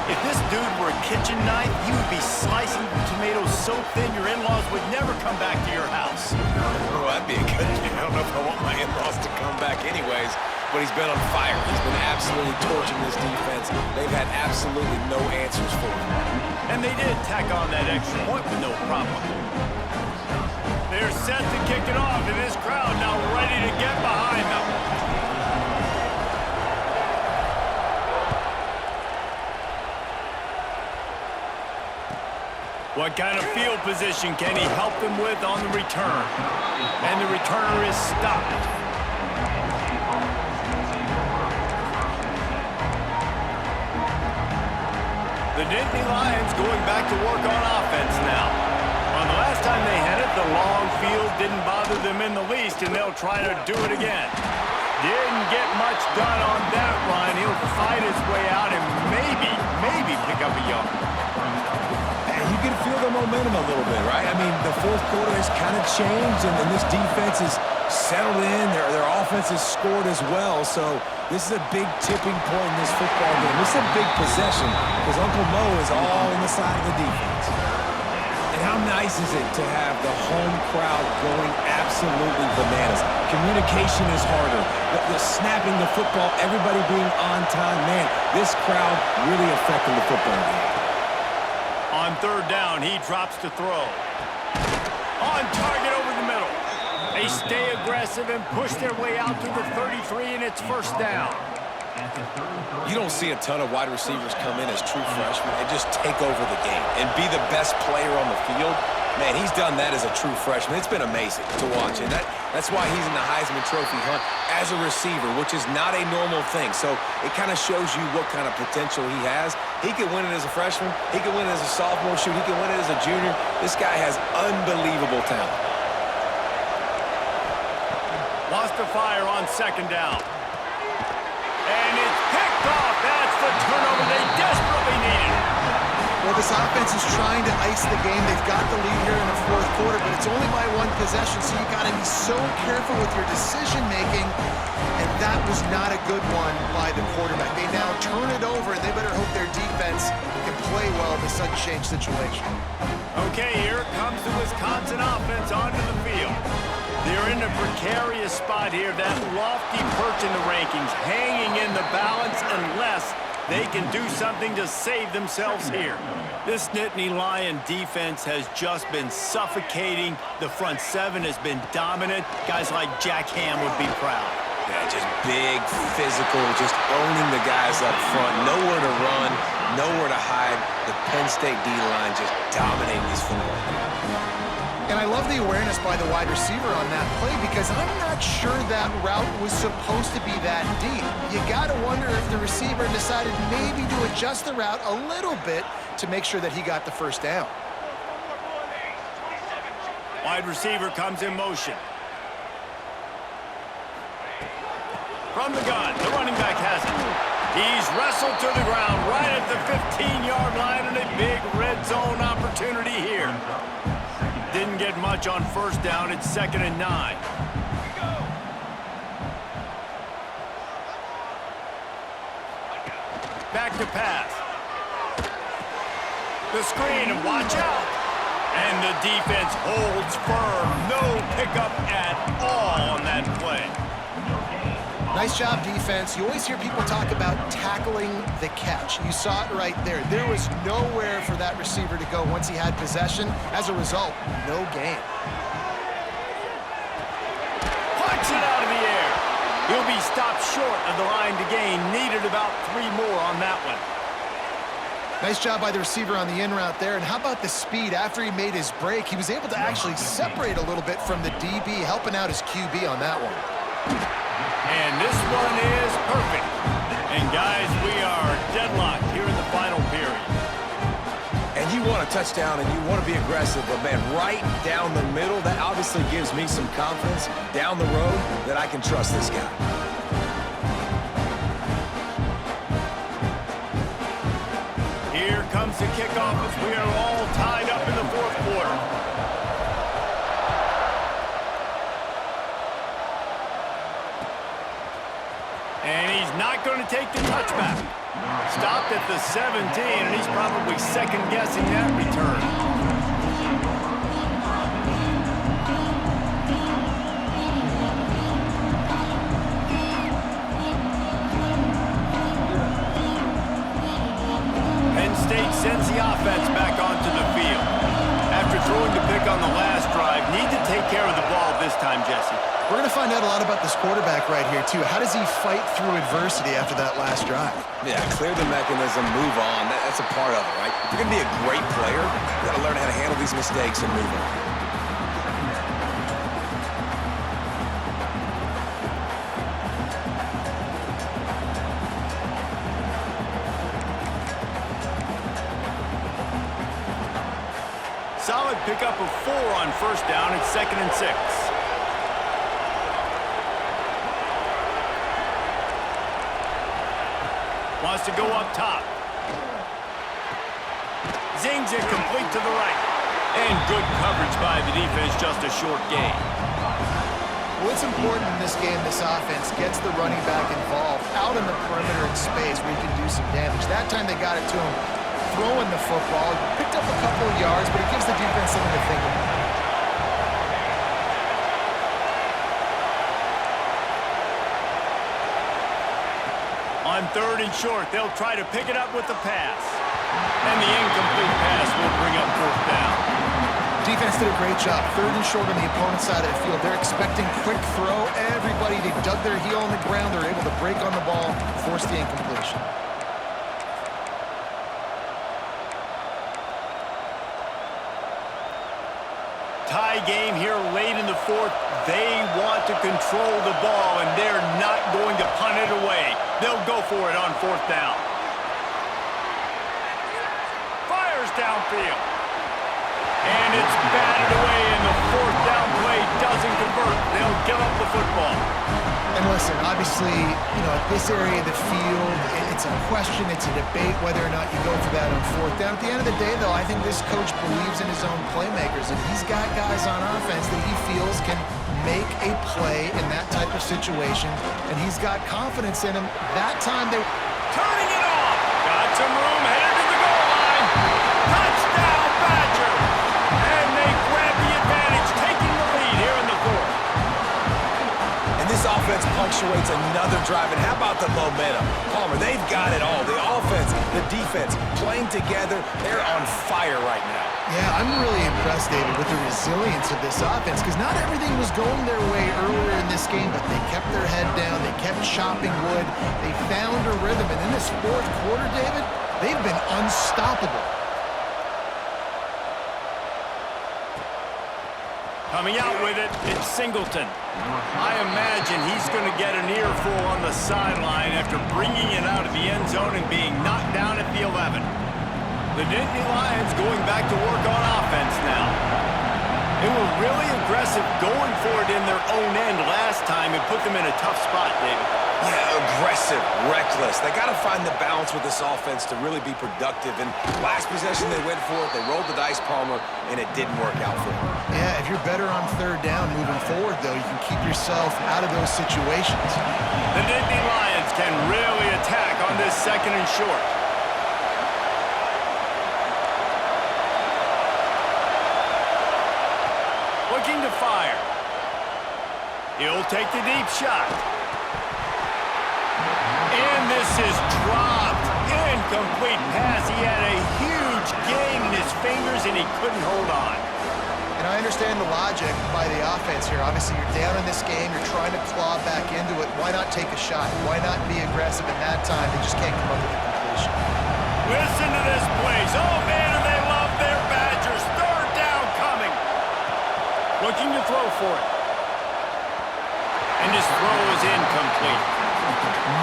If this dude were a kitchen knife, you would be slicing tomatoes so thin your in-laws would never come back to your house. Oh, that'd be a good thing. I don't know if I want my in-laws to come back anyways, but he's been on fire. He's been absolutely torching this defense. They've had absolutely no answers for him. And they did tack on that extra point with no problem. They're set to kick it off, and this crowd now ready to get behind them. What kind of field position can he help them with on the return? And the returner is stopped. The Nittany Lions going back to work on offense now. On the last time they had it, the long field didn't bother them in the least, and they'll try to do it again. Didn't get much done on that run. He'll fight his way out and maybe pick up a yard. You can feel the momentum a little bit, right? I mean, the fourth quarter has kind of changed, and this defense is settled in. Their offense has scored as well, so this is a big tipping point in this football game. This is a big possession because Uncle Mo is all on the side of the defense. And how nice is it to have the home crowd going absolutely bananas? Communication is harder. The snapping the football, everybody being on time. Man, this crowd really affecting the football game. On third down, he drops to throw. On target over the middle. They stay aggressive and push their way out to the 33, and it's first down. You don't see a ton of wide receivers come in as true freshmen and just take over the game and be the best player on the field. Man, he's done that as a true freshman. It's been amazing to watch, and that's why he's in the Heisman Trophy hunt as a receiver, which is not a normal thing. So it kind of shows you what kind of potential he has. He could win it as a freshman. He could win it as a sophomore. Shoot, he could win it as a junior. This guy has unbelievable talent. Wants to fire on second down. And it's picked off. That's the turnover they desperately needed. Well, this offense is trying to ice the game. They've got the lead here in the fourth quarter, but it's only by one possession, so you got to be so careful with your decision-making, and that was not a good one by the quarterback. They now turn it over, and they better hope their defense can play well in the sudden change situation. Okay, here comes the Wisconsin offense onto the field. They're in a precarious spot here, that lofty perch in the rankings, hanging in the balance unless they can do something to save themselves here. This Nittany Lion defense has just been suffocating. The front seven has been dominant. Guys like Jack Ham would be proud. Yeah, just big, physical, just owning the guys up front. Nowhere to run, nowhere to hide. The Penn State D-line just dominating this football game. And I love the awareness by the wide receiver on that play because I'm not sure that route was supposed to be that deep. You got to wonder if the receiver decided maybe to adjust the route a little bit to make sure that he got the first down. Wide receiver comes in motion. From the gun, the running back has it. He's wrestled to the ground right at the 15-yard line and a big red zone opportunity here. Didn't get much on first down. It's 2nd and 9. Back to pass. The screen, and watch out. And the defense holds firm. No pickup at all on that play. Nice job, defense. You always hear people talk about tackling the catch. You saw it right there. There was nowhere for that receiver to go once he had possession. As a result, no gain. Punch it out of the air. He'll be stopped short of the line to gain. Needed about 3 more on that one. Nice job by the receiver on the in route there. And how about the speed after he made his break? He was able to actually separate a little bit from the DB, helping out his QB on that one. And this one is perfect. And guys, we are deadlocked here in the final period. And you want a touchdown and you want to be aggressive, but man, right down the middle, that obviously gives me some confidence down the road that I can trust this guy. Here comes the kickoff as we are all tied up in the 4th quarter. And he's not going to take the touchback. Stopped at the 17, and he's probably second-guessing that return. Penn State sends the offense back onto the field. After throwing the pick on the last drive, need to take care of the ball this time, Jesse. We're going to find out a lot about this quarterback right here, too. How does he fight through adversity after that last drive? Yeah, clear the mechanism, move on. That's a part of it, right? If you're going to be a great player, you got to learn how to handle these mistakes and move on. Solid pickup of 4 on first down. It's 2nd and 6. Wants to go up top. Zings it complete to the right. And good coverage by the defense, just a short gain. What's important in this game, this offense gets the running back involved out in the perimeter in space where he can do some damage. That time they got it to him throwing the football. Picked up a couple of yards, but it gives the defense something to think about. On 3rd and short, they'll try to pick it up with the pass. And the incomplete pass will bring up 4th down. Defense did a great job. 3rd and short on the opponent's side of the field. They're expecting quick throw. Everybody, they dug their heel on the ground. They're able to break on the ball, force the incompletion. Tie game here late in the 4th. They want to control the ball, and they're not going to punt it away. They'll go for it on 4th down. Fires downfield. And it's batted away, and the 4th down play doesn't convert. They'll give up the football. And listen, obviously, you know, at this area of the field, it's a question, it's a debate whether or not you go for that on 4th down. At the end of the day, though, I think this coach believes in his own playmakers, and he's got guys on offense that he feels can make a play in that type of situation, and he's got confidence in him. That time they... Turning it off. Got some room, headed to the goal line. Touchdown, Badgers. And they grab the advantage, taking the lead here in the 4th. And this offense punctuates another drive. And how about the momentum? Palmer, they've got it all. The offense, the defense, playing together. They're on fire right now. Yeah, I'm really impressed, David, with the resilience of this offense because not everything was going their way earlier in this game, but they kept their head down. They kept chopping wood. They found a rhythm. And in this 4th quarter, David, they've been unstoppable. Coming out with it, it's Singleton. I imagine he's going to get an earful on the sideline after bringing it out of the end zone and being knocked down at the 11. The Nittany Lions going back to work on offense now. They were really aggressive going for it in their own end last time and put them in a tough spot, David. Yeah, aggressive, reckless. They got to find the balance with this offense to really be productive. And last possession, they went for it. They rolled the dice, Palmer, and it didn't work out for them. Yeah, if you're better on third down moving forward, though, you can keep yourself out of those situations. The Nittany Lions can really attack on this 2nd and short. Looking to fire. He'll take the deep shot. And this is dropped. Incomplete pass. He had a huge gain in his fingers, and he couldn't hold on. And I understand the logic by the offense here. Obviously, you're down in this game. You're trying to claw back into it. Why not take a shot? Why not be aggressive in that time? They just can't come up with a completion. Listen to this place. Oh, man, and they love their Badgers. 3rd down coming. Looking to throw for it. And his throw is incomplete.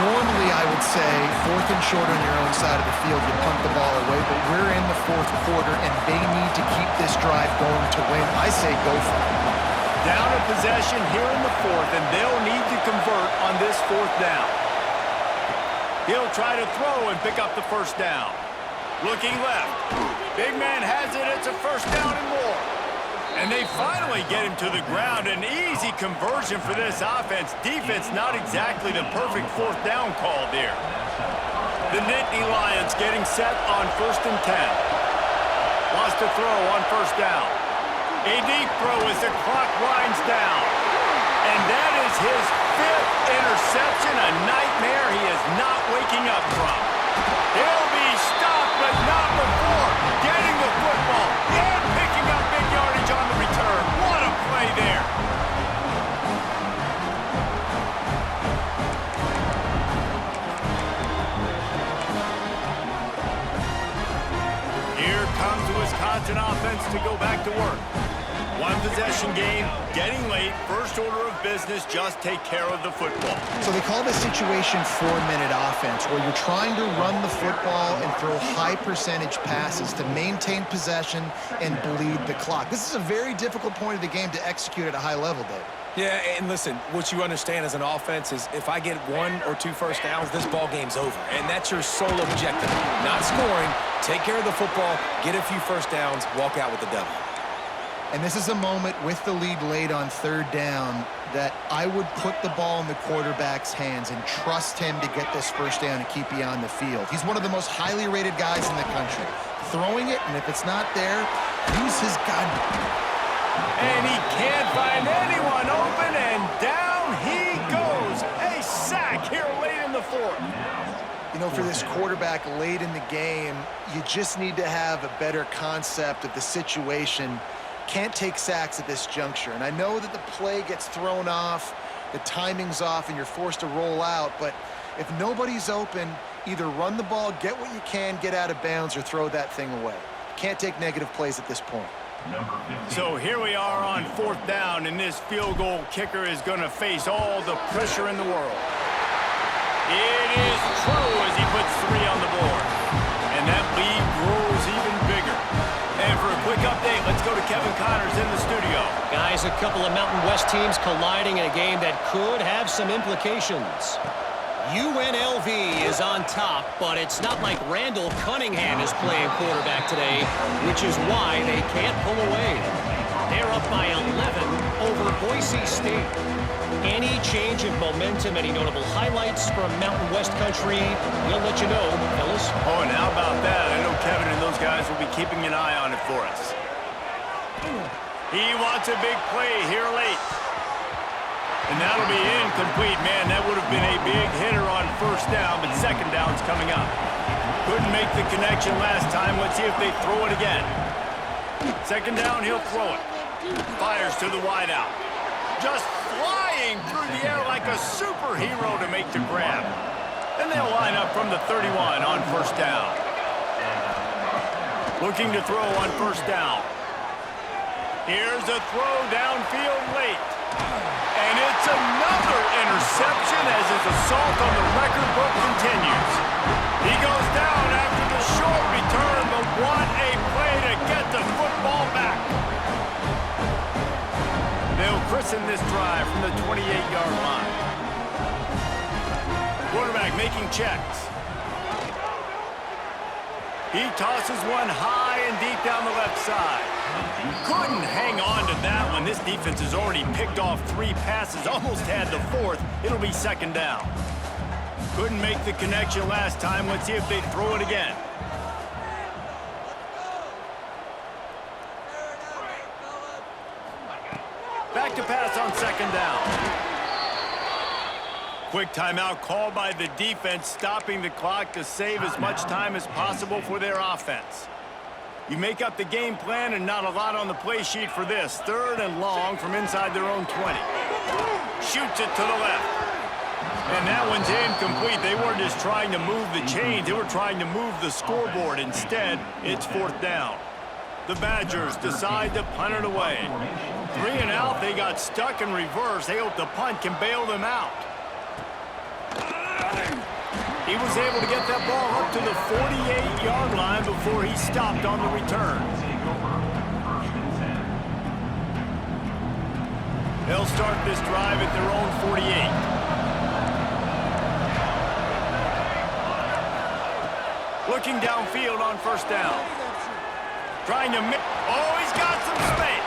Normally, I would say 4th and short on your own side of the field, you punt the ball away, but we're in the 4th quarter, and they need to keep this drive going to win. I say go for it. Down a possession here in the 4th, and they'll need to convert on this 4th down. He'll try to throw and pick up the 1st down. Looking left. Big man has it. It's a 1st down and more. And they finally get him to the ground. An easy conversion for this offense. Defense not exactly the perfect 4th down call there. The Nittany Lions getting set on 1st and 10. Wants to throw on 1st down. A deep throw as the clock winds down. And that is his 5th interception. A nightmare he is not waking up from. He'll be stopped, but not before getting the football and picking up big yardage on the return. What a play there. Here comes the Wisconsin offense to go back to work. 1 possession game, getting late, first order of business, just take care of the football. So they call this situation 4-minute offense, where you're trying to run the football and throw high percentage passes to maintain possession and bleed the clock. This is a very difficult point of the game to execute at a high level, Dave. Yeah, and listen, what you understand as an offense is if I get 1 or 2 first downs, this ball game's over. And that's your sole objective. Not scoring, take care of the football, get a few first downs, walk out with the W. And this is a moment with the lead late on 3rd down that I would put the ball in the quarterback's hands and trust him to get this 1st down and keep you on the field. He's one of the most highly rated guys in the country. Throwing it, and if it's not there, use his gun. And he can't find anyone open, and down he goes. A sack here late in the 4th. You know, for this quarterback late in the game, you just need to have a better concept of the situation. Can't take sacks at this juncture. And I know that the play gets thrown off, the timing's off, and you're forced to roll out. But if nobody's open, either run the ball, get what you can, get out of bounds, or throw that thing away. Can't take negative plays at this point. So here we are on 4th down, and this field goal kicker is going to face all the pressure in the world. It is true as he puts 3 on the board. And that lead grows even bigger. And for a quick update, let's go to Kevin Connors in the studio. Guys, a couple of Mountain West teams colliding in a game that could have some implications. UNLV is on top, but it's not like Randall Cunningham is playing quarterback today, which is why they can't pull away. They're up by 11 over Boise State. Any change in momentum, any notable highlights from Mountain West country, we'll let you know, fellas. Oh, and how about that? I know Kevin and those guys will be keeping an eye on it for us. He wants a big play here late. And that'll be incomplete. Man, that would have been a big hitter on 1st down, but 2nd down's coming up. Couldn't make the connection last time. Let's see if they throw it again. 2nd down, he'll throw it. Fires to the wideout. Just flying through the air like a superhero to make the grab. And they'll line up from the 31 on 1st down. Looking to throw on 1st down. Here's a throw downfield late. And it's another interception as his assault on the record book continues. He goes down after the short return, but what a play to get the football back. They'll christen this drive from the 28-yard line. Quarterback making checks. He tosses one high and deep down the left side. Couldn't hang on to that one. This defense has already picked off 3 passes, almost had the 4th. It'll be 2nd down. Couldn't make the connection last time. Let's see if they throw it again. Back to pass on 2nd down. Quick timeout called by the defense, stopping the clock to save as much time as possible for their offense. You make up the game plan and not a lot on the play sheet for this. 3rd and long from inside their own 20. Shoots it to the left. And that one's incomplete. They weren't just trying to move the chains. They were trying to move the scoreboard. Instead, it's 4th down. The Badgers decide to punt it away. 3 and out. They got stuck in reverse. They hope the punt can bail them out. He was able to get that ball up to the 48-yard line before he stopped on the return. They'll start this drive at their own 48. Looking downfield on 1st down. Trying to make... Oh, he's got some space.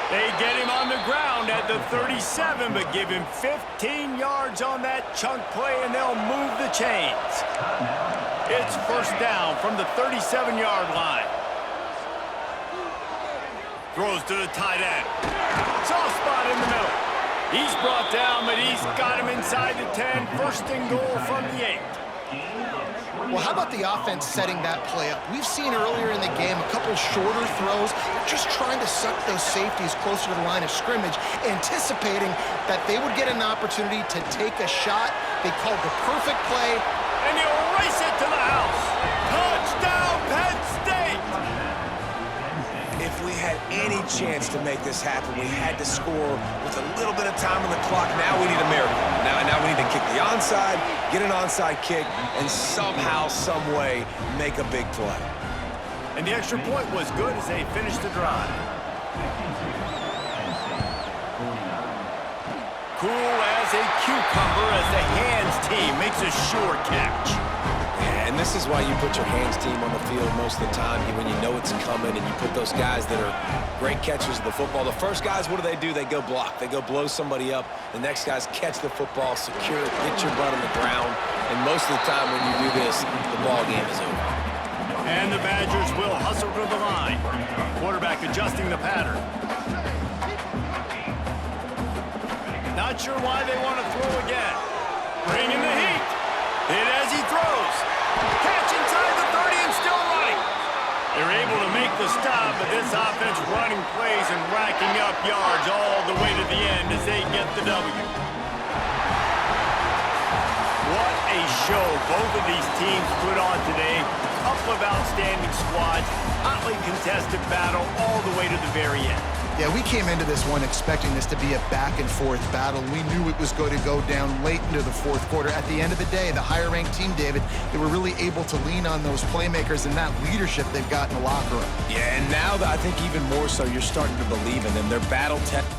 They get him on the ground at the 37, but give him 15 yards on that chunk play, and they'll move the chains. It's 1st down from the 37-yard line. Throws to the tight end. Soft spot in the middle. He's brought down, but he's got him inside the 10. 1st and goal from the 8. Well, how about the offense setting that play up? We've seen earlier in the game a couple shorter throws. They're just trying to suck those safeties closer to the line of scrimmage, anticipating that they would get an opportunity to take a shot. They called the perfect play. And he'll race it to the house. Touchdown, Penn State! If we had any chance to make this happen, we had to score with a little bit of time on the clock. Now we need a miracle. Now we need to kick the onside, get an onside kick, and somehow, some way, make a big play. And the extra point was good as they finished the drive. Cool as a cucumber as the hands team makes a sure catch. And this is why you put your hands team on the field most of the time, when you know it's coming, and you put those guys that are great catchers of the football. The first guys, what do? They go block. They go blow somebody up. The next guys catch the football, secure it, get your butt on the ground. And most of the time when you do this, the ball game is over. And the Badgers will hustle to the line. Quarterback adjusting the pattern. Not sure why they want to throw again. Bringing the heat. Hit as he throws. Catch inside the 30 and still running. They're able to make the stop, but this offense running plays and racking up yards all the way to the end as they get the W. What a show both of these teams put on today. Couple of outstanding squads, hotly contested battle all the way to the very end. Yeah, we came into this one expecting this to be a back-and-forth battle. We knew it was going to go down late into the 4th quarter. At the end of the day, the higher-ranked team, David, they were really able to lean on those playmakers and that leadership they've got in the locker room. Yeah, and now I think even more so, you're starting to believe in them. They're battle-tested.